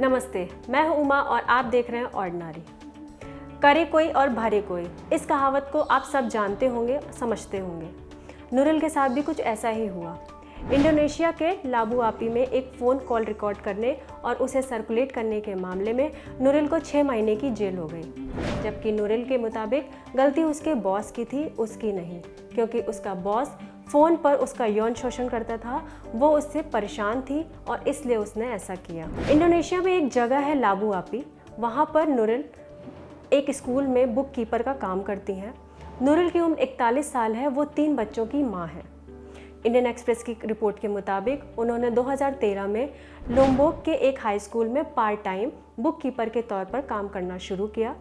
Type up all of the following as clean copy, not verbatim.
नमस्ते, मैं हूं उमा और आप देख रहे हैं ऑर्डिनरी। करे कोई और भरे कोई, इस कहावत को आप सब जानते होंगे, समझते होंगे। नूरिल के साथ भी कुछ ऐसा ही हुआ। इंडोनेशिया के लाबू आपी में एक फ़ोन कॉल रिकॉर्ड करने और उसे सर्कुलेट करने के मामले में नूरिल को 6 महीने की जेल हो गई, जबकि नूरिल के मुताबिक गलती उसके बॉस की थी, उसकी नहीं, क्योंकि उसका बॉस फ़ोन पर उसका यौन शोषण करता था। वो उससे परेशान थी और इसलिए उसने ऐसा किया। इंडोनेशिया में एक जगह है लाबू आपी, वहाँ पर नूरिल एक स्कूल में बुक कीपर का काम करती हैं। नूरिल की उम्र 41 साल है, वो 3 बच्चों की माँ है। इंडियन एक्सप्रेस की रिपोर्ट के मुताबिक उन्होंने 2013 में लोम्बोक के एक हाई स्कूल में पार्ट टाइम बुक कीपर के तौर पर काम करना शुरू किया।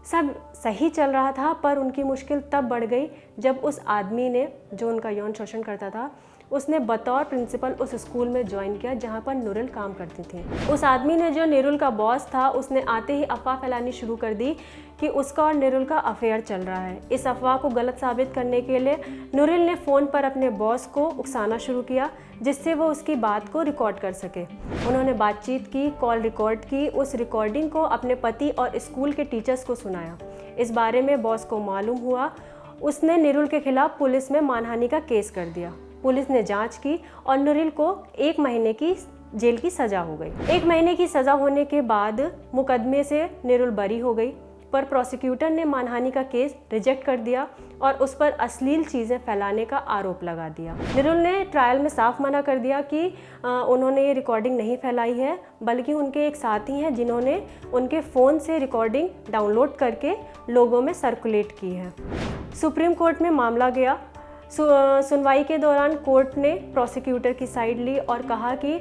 सब सही चल रहा था, पर उनकी मुश्किल तब बढ़ गई जब उस आदमी ने, जो उनका यौन शोषण करता था, उसने बतौर प्रिंसिपल उस स्कूल में ज्वाइन किया जहां पर नूरिल काम करती थी। उस आदमी ने, जो नूरिल का बॉस था, उसने आते ही अफवाह फैलानी शुरू कर दी कि उसका और नूरिल का अफेयर चल रहा है। इस अफवाह को गलत साबित करने के लिए नूरिल ने फ़ोन पर अपने बॉस को उकसाना शुरू किया, जिससे वो उसकी बात को रिकॉर्ड कर सके। उन्होंने बातचीत की, कॉल रिकॉर्ड की, उस रिकॉर्डिंग को अपने पति और स्कूल के टीचर्स को सुनाया। इस बारे में बॉस को मालूम हुआ, उसने नूरिल के खिलाफ पुलिस में मानहानि का केस कर दिया। पुलिस ने जांच की और नूरिल को 1 महीने की जेल की सज़ा हो गई। 1 महीने की सज़ा होने के बाद मुकदमे से नूरिल बरी हो गई, पर प्रोसिक्यूटर ने मानहानि का केस रिजेक्ट कर दिया और उस पर अश्लील चीज़ें फैलाने का आरोप लगा दिया। नूरिल ने ट्रायल में साफ मना कर दिया कि उन्होंने ये रिकॉर्डिंग नहीं फैलाई है, बल्कि उनके एक साथी हैं जिन्होंने उनके फ़ोन से रिकॉर्डिंग डाउनलोड करके लोगों में सर्कुलेट की है। सुप्रीम कोर्ट में मामला गया। सुनवाई के दौरान कोर्ट ने प्रोसिक्यूटर की साइड ली और कहा कि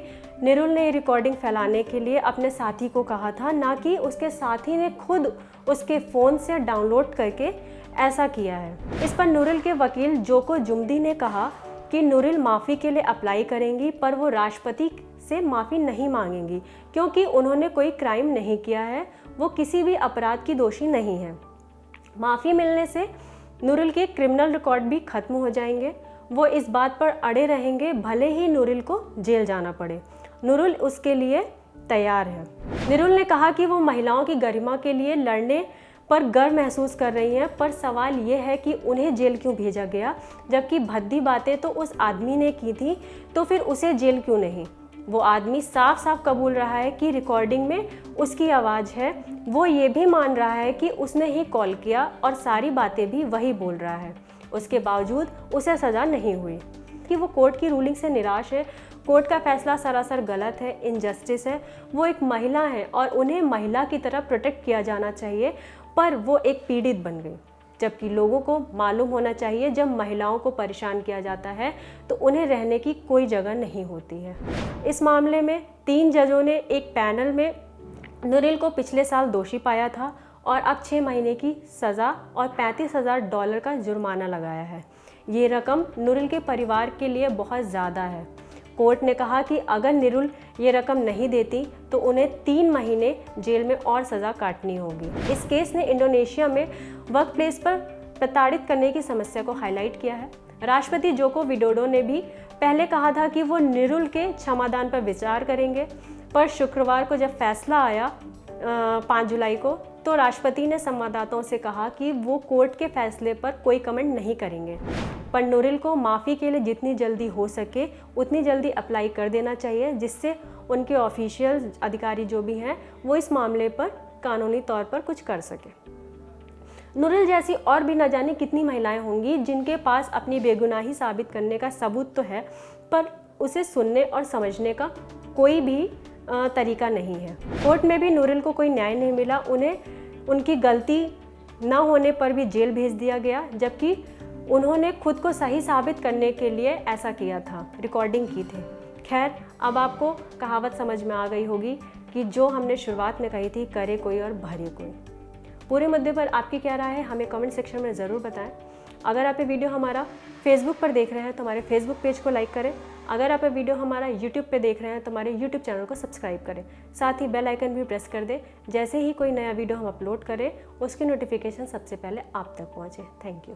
नूरिल ने रिकॉर्डिंग फैलाने के लिए अपने साथी को कहा था, ना कि उसके साथी ने खुद उसके फ़ोन से डाउनलोड करके ऐसा किया है। इस पर नूरिल के वकील जोको जुमदी ने कहा कि नूरिल माफ़ी के लिए अप्लाई करेंगी, पर वो राष्ट्रपति से माफ़ी नहीं मांगेंगी, क्योंकि उन्होंने कोई क्राइम नहीं किया है, वो किसी भी अपराध की दोषी नहीं है। माफ़ी मिलने से नूरिल के क्रिमिनल रिकॉर्ड भी खत्म हो जाएंगे। वो इस बात पर अड़े रहेंगे, भले ही नूरिल को जेल जाना पड़े। नूरिल उसके लिए तैयार है। नूरिल ने कहा कि वो महिलाओं की गरिमा के लिए लड़ने पर गर्व महसूस कर रही हैं, पर सवाल ये है कि उन्हें जेल क्यों भेजा गया, जबकि भद्दी बातें तो उस आदमी ने की थी, तो फिर उसे जेल क्यों नहीं। वो आदमी साफ साफ कबूल रहा है कि रिकॉर्डिंग में उसकी आवाज़ है। वो ये भी मान रहा है कि उसने ही कॉल किया और सारी बातें भी वही बोल रहा है। उसके बावजूद उसे सज़ा नहीं हुई कि वो कोर्ट की रूलिंग से निराश है। कोर्ट का फैसला सरासर गलत है, इनजस्टिस है। वो एक महिला है और उन्हें महिला की तरह प्रोटेक्ट किया जाना चाहिए, पर वो एक पीड़ित बन गई। जबकि लोगों को मालूम होना चाहिए, जब महिलाओं को परेशान किया जाता है तो उन्हें रहने की कोई जगह नहीं होती है। इस मामले में 3 जजों ने एक पैनल में नूरिल को पिछले साल दोषी पाया था और अब 6 महीने की सज़ा और $35,000 का जुर्माना लगाया है। ये रकम नूरिल के परिवार के लिए बहुत ज़्यादा है। कोर्ट ने कहा कि अगर नूरिल ये रकम नहीं देती तो उन्हें 3 महीने जेल में और सज़ा काटनी होगी। इस केस ने इंडोनेशिया में वर्क प्लेस पर प्रताड़ित करने की समस्या को हाईलाइट किया है। राष्ट्रपति जोको विडोडो ने भी पहले कहा था कि वो नूरिल के क्षमादान पर विचार करेंगे, पर शुक्रवार को जब फैसला आया 5 जुलाई को, तो राष्ट्रपति ने संवाददाताओं से कहा कि वो कोर्ट के फैसले पर कोई कमेंट नहीं करेंगे, पर नूरिल को माफ़ी के लिए जितनी जल्दी हो सके उतनी जल्दी अप्लाई कर देना चाहिए, जिससे उनके ऑफिशियल अधिकारी जो भी हैं वो इस मामले पर कानूनी तौर पर कुछ कर सके। नूरिल जैसी और भी न जाने कितनी महिलाएं होंगी जिनके पास अपनी बेगुनाही साबित करने का सबूत तो है, पर उसे सुनने और समझने का कोई भी तरीका नहीं है। कोर्ट में भी नूरिल को कोई न्याय नहीं मिला। उन्हें उनकी गलती न होने पर भी जेल भेज दिया गया, जबकि उन्होंने खुद को सही साबित करने के लिए ऐसा किया था, रिकॉर्डिंग की थी। खैर, अब आपको कहावत समझ में आ गई होगी कि जो हमने शुरुआत में कही थी, करे कोई और भरे कोई। पूरे मुद्दे पर आपकी क्या राय है, हमें कमेंट सेक्शन में ज़रूर बताएं। अगर आप ये वीडियो हमारा फेसबुक पर देख रहे हैं तो हमारे फेसबुक पेज को लाइक करें। अगर आप ये वीडियो हमारा यूट्यूब पे देख रहे हैं तो हमारे यूट्यूब चैनल को सब्सक्राइब करें। साथ ही बेल आइकन भी प्रेस कर दें, जैसे ही कोई नया वीडियो हम अपलोड करें उसकी नोटिफिकेशन सबसे पहले आप तक पहुँचे। Thank you.